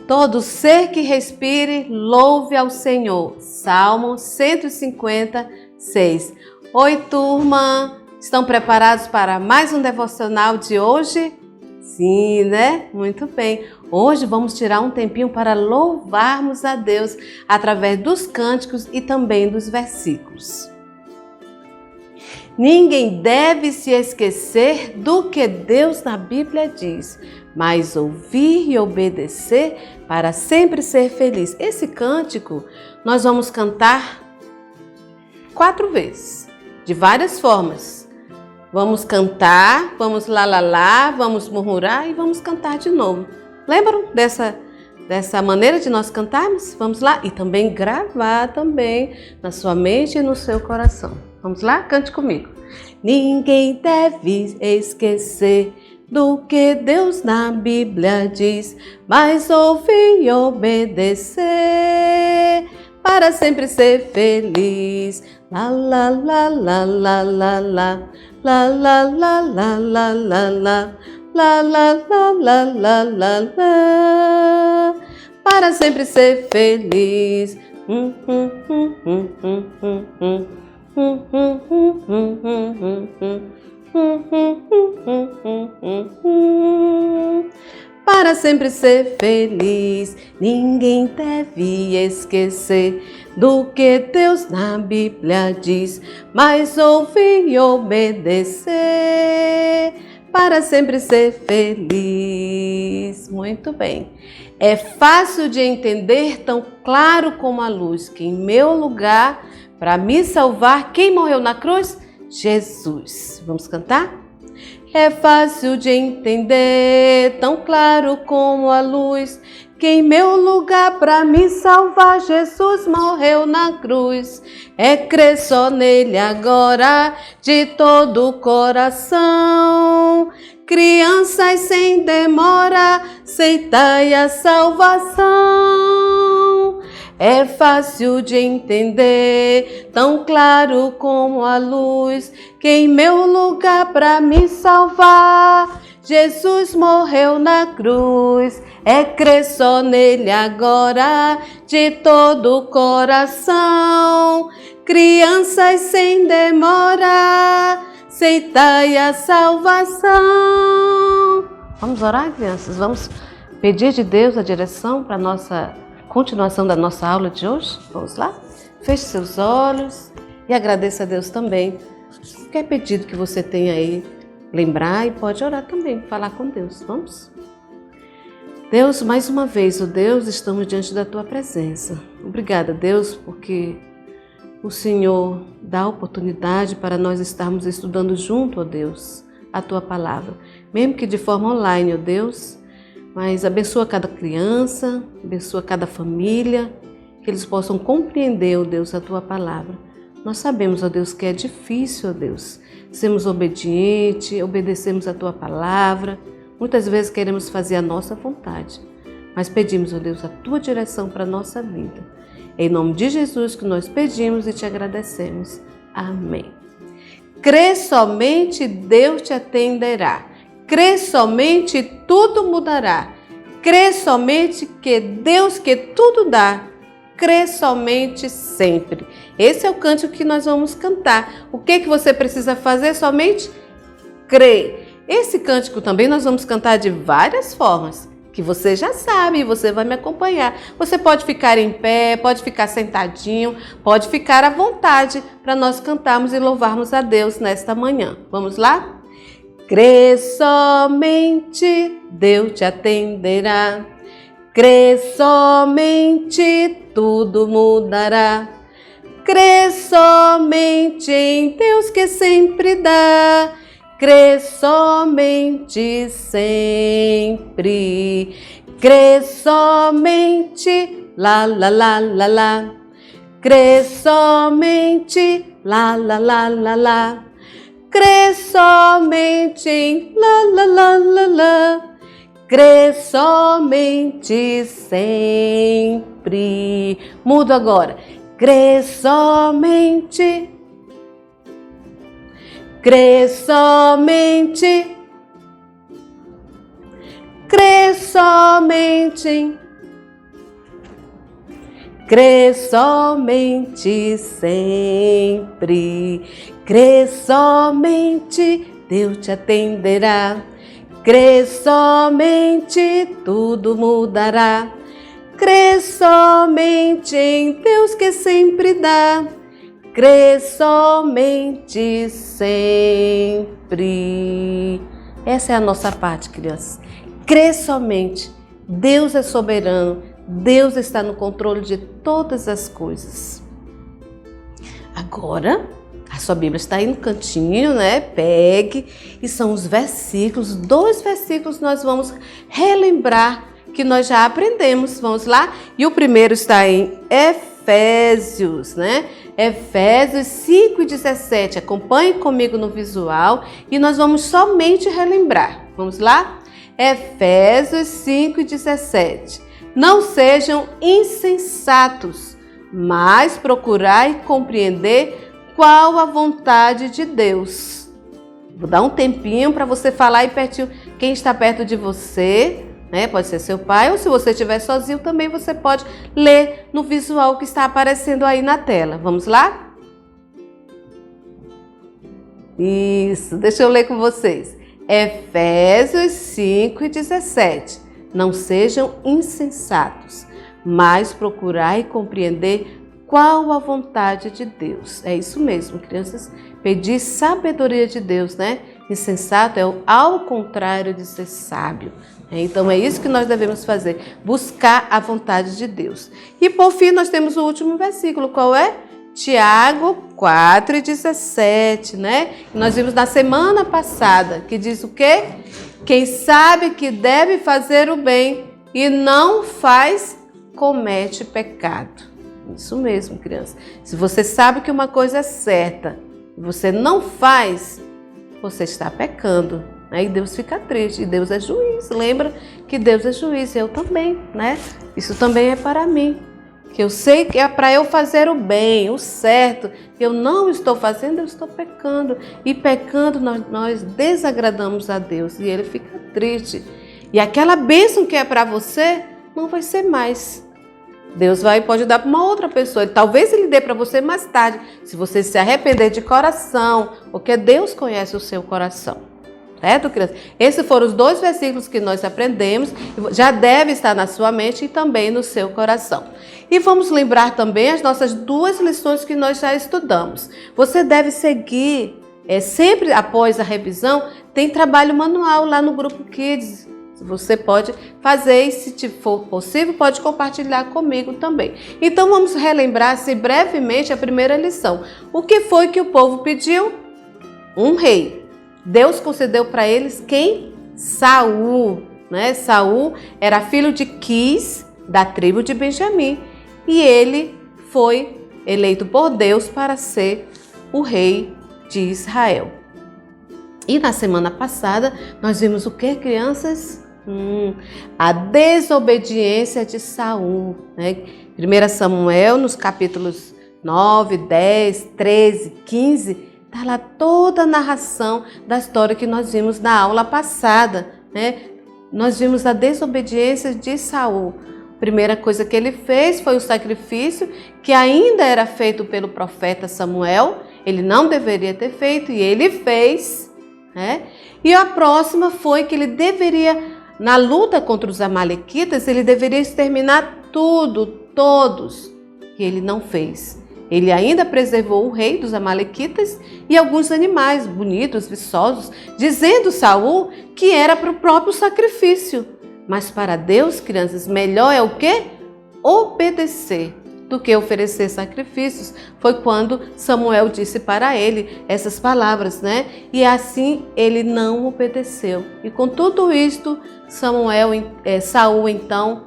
Todo ser que respire, louve ao Senhor. Salmo 156. Oi, turma! Estão preparados para mais um devocional de hoje? Sim, né? Muito bem. Hoje vamos tirar um tempinho para louvarmos a Deus através dos cânticos e também dos versículos. Ninguém deve se esquecer do que Deus na Bíblia diz, mas ouvir e obedecer para sempre ser feliz. Esse cântico nós vamos cantar 4 vezes, de várias formas. Vamos cantar, vamos lá, vamos murmurar e vamos cantar de novo. Lembram dessa maneira de nós cantarmos? Vamos lá? E também gravar também na sua mente e no seu coração. Vamos lá? Cante comigo. Ninguém deve esquecer do que Deus na Bíblia diz, mas ouvir e obedecer para sempre ser feliz. Lá, lá, lá, lá, lá, lá, lá, lá, lá, lá, lá, lá, lá, lá, lá, lá, lá, lá, lá, lá, para sempre ser feliz. Para sempre ser feliz, ninguém deve esquecer do que Deus na Bíblia diz, mas ouvir e obedecer para sempre ser feliz. Muito bem. É fácil de entender, tão claro como a luz, que em meu lugar, para me salvar, quem morreu na cruz? Jesus. Vamos cantar? É fácil de entender, tão claro como a luz, que em meu lugar para me salvar, Jesus morreu na cruz. É crer só nele agora, de todo o coração. Crianças, sem demora, aceitai a salvação. É fácil de entender, tão claro como a luz, que em meu lugar para me salvar, Jesus morreu na cruz. É crer só nele agora, de todo o coração. Crianças, sem demora, aceitai a salvação. Vamos orar, crianças? Vamos pedir de Deus a direção para a nossa continuação da nossa aula de hoje? Vamos lá? Feche seus olhos e agradeça a Deus também. Qualquer pedido que você tenha aí, lembrar e pode orar também, falar com Deus. Vamos? Deus, mais uma vez, ó Deus, estamos diante da Tua presença. Obrigada, Deus, porque o Senhor dá oportunidade para nós estarmos estudando junto, ó Deus, a Tua palavra. Mesmo que de forma online, ó Deus, mas abençoa cada criança, abençoa cada família, que eles possam compreender, ó Deus, a Tua palavra. Nós sabemos, ó Deus, que é difícil, ó Deus, sermos obedientes, obedecemos a Tua palavra. Muitas vezes queremos fazer a nossa vontade, mas pedimos, ó Deus, a Tua direção para a nossa vida. Em nome de Jesus que nós pedimos e te agradecemos. Amém. Crê somente, Deus te atenderá. Crê somente, tudo mudará. Crê somente que Deus que tudo dá. Crê somente sempre. Esse é o cântico que nós vamos cantar. O que você precisa fazer? Somente crer. Esse cântico também nós vamos cantar de várias formas, que você já sabe e você vai me acompanhar. Você pode ficar em pé, pode ficar sentadinho, pode ficar à vontade para nós cantarmos e louvarmos a Deus nesta manhã. Vamos lá? Crê somente, Deus te atenderá. Crê somente, tudo mudará. Crê somente em Deus que sempre dá. Crê somente sempre. Crê somente, lá, lá, lá, lá, lá. Crê somente, lá, lá, lá, lá, lá. Crê somente em lá, lá, lá, lá, lá. Crê somente sempre. Mudo agora. Crê somente. Crê somente. Crê somente em Crê somente sempre, crê somente, Deus te atenderá. Crê somente, tudo mudará. Crê somente em Deus que sempre dá. Crê somente sempre. Essa é a nossa parte, crianças. Crê somente. Deus é soberano. Deus está no controle de todas as coisas. Agora, a sua Bíblia está aí no cantinho, né? Pegue. E são os versículos, 2 versículos nós vamos relembrar que nós já aprendemos. Vamos lá? E o primeiro está em Efésios, né? Efésios 5:17. Acompanhe comigo no visual e nós vamos somente relembrar. Vamos lá? Efésios 5:17. Não sejam insensatos, mas procurai compreender qual a vontade de Deus. Vou dar um tempinho para você falar aí pertinho, quem está perto de você, né? Pode ser seu pai, ou se você estiver sozinho também você pode ler no visual que está aparecendo aí na tela. Vamos lá? Isso, deixa eu ler com vocês. Efésios 5:17. Não sejam insensatos, mas procurai compreender qual a vontade de Deus. É isso mesmo, crianças. Pedir sabedoria de Deus, né? Insensato é ao contrário de ser sábio. Então é isso que nós devemos fazer, buscar a vontade de Deus. E por fim nós temos o último versículo, qual é? Tiago 4:17, né? Nós vimos na semana passada, que diz o quê? Quem sabe que deve fazer o bem e não faz, comete pecado. Isso mesmo, criança. Se você sabe que uma coisa é certa e você não faz, você está pecando. Aí Deus fica triste. E Deus é juiz. Lembra que Deus é juiz. Eu também, né? Isso também é para mim. Que eu sei que é para eu fazer o bem, o certo. Eu não estou fazendo, eu estou pecando. E pecando, nós desagradamos a Deus. E Ele fica triste. E aquela bênção que é para você, não vai ser mais. Deus pode dar para uma outra pessoa. Talvez Ele dê para você mais tarde, se você se arrepender de coração. Porque Deus conhece o seu coração. Certo, criança? Esses foram os 2 versículos que nós aprendemos, já deve estar na sua mente e também no seu coração. E vamos lembrar também as nossas 2 lições que nós já estudamos. Você deve seguir, sempre após a revisão, tem trabalho manual lá no grupo Kids. Você pode fazer e, se for possível, pode compartilhar comigo também. Então vamos relembrar assim, brevemente a primeira lição. O que foi que o povo pediu? Um rei. Deus concedeu para eles quem? Saul, né? Saul era filho de Quis, da tribo de Benjamim, e ele foi eleito por Deus para ser o rei de Israel. E na semana passada nós vimos o que, crianças? A desobediência de Saul, né? 1 Samuel, nos capítulos 9, 10, 13, 15, está lá toda a narração da história que nós vimos na aula passada, né? Nós vimos a desobediência de Saul. A primeira coisa que ele fez foi o sacrifício que ainda era feito pelo profeta Samuel. Ele não deveria ter feito e ele fez, né? E a próxima foi que ele deveria, na luta contra os amalequitas, ele deveria exterminar todos, e ele não fez. Ele ainda preservou o rei dos amalequitas e alguns animais bonitos, viçosos, dizendo Saul que era para o próprio sacrifício. Mas para Deus, crianças, melhor é o quê? Obedecer do que oferecer sacrifícios. Foi quando Samuel disse para ele essas palavras, né? E assim ele não obedeceu. E com tudo isto, Saul então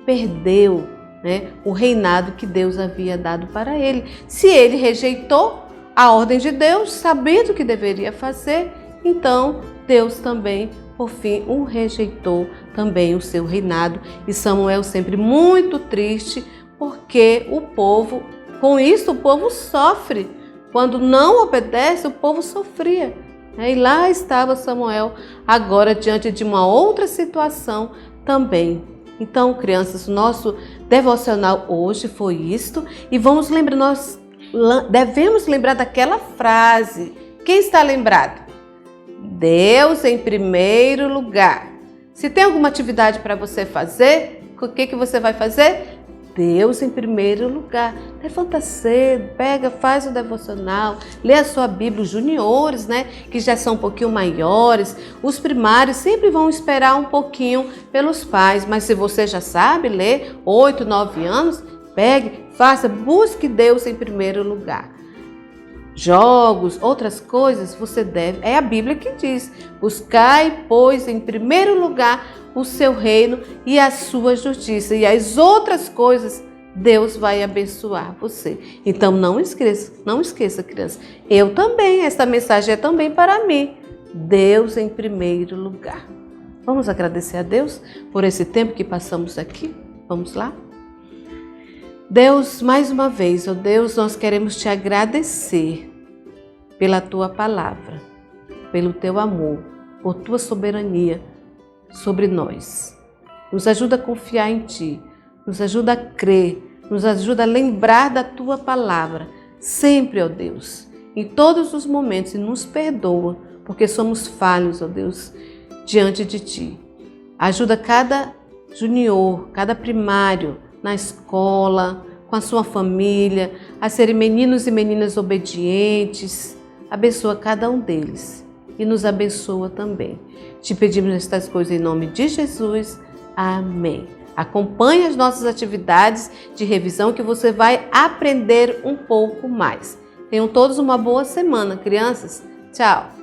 perdeu, né, o reinado que Deus havia dado para ele. Se ele rejeitou a ordem de Deus, sabendo o que deveria fazer, então Deus também, por fim, o rejeitou também o seu reinado. E Samuel sempre muito triste, porque com isso o povo sofre. Quando não obedece, o povo sofria. E lá estava Samuel, agora diante de uma outra situação também. Então, crianças, nosso devocional hoje foi isto. E vamos lembrar, nós devemos lembrar daquela frase. Quem está lembrado? Deus em primeiro lugar. Se tem alguma atividade para você fazer, o que você vai fazer? Deus em primeiro lugar. Levanta cedo, pega, faz o devocional, lê a sua Bíblia. Os juniores, né, que já são um pouquinho maiores, os primários sempre vão esperar um pouquinho pelos pais, mas se você já sabe ler, 8, 9 anos, pegue, faça, busque Deus em primeiro lugar. Jogos, outras coisas, você deve, é a Bíblia que diz, buscai, pois, em primeiro lugar o seu reino e a sua justiça, e as outras coisas Deus vai abençoar você. Então não esqueça, criança, eu também, essa mensagem é também para mim, Deus em primeiro lugar. Vamos agradecer a Deus por esse tempo que passamos aqui? Vamos lá? Deus, mais uma vez, ó Deus, nós queremos te agradecer pela tua palavra, pelo teu amor, por tua soberania sobre nós. Nos ajuda a confiar em ti, nos ajuda a crer, nos ajuda a lembrar da tua palavra, sempre, ó Deus, em todos os momentos, e nos perdoa, porque somos falhos, ó Deus, diante de ti. Ajuda cada junior, cada primário, na escola, com a sua família, a serem meninos e meninas obedientes. Abençoa cada um deles e nos abençoa também. Te pedimos estas coisas em nome de Jesus. Amém. Acompanhe as nossas atividades de revisão que você vai aprender um pouco mais. Tenham todos uma boa semana, crianças. Tchau!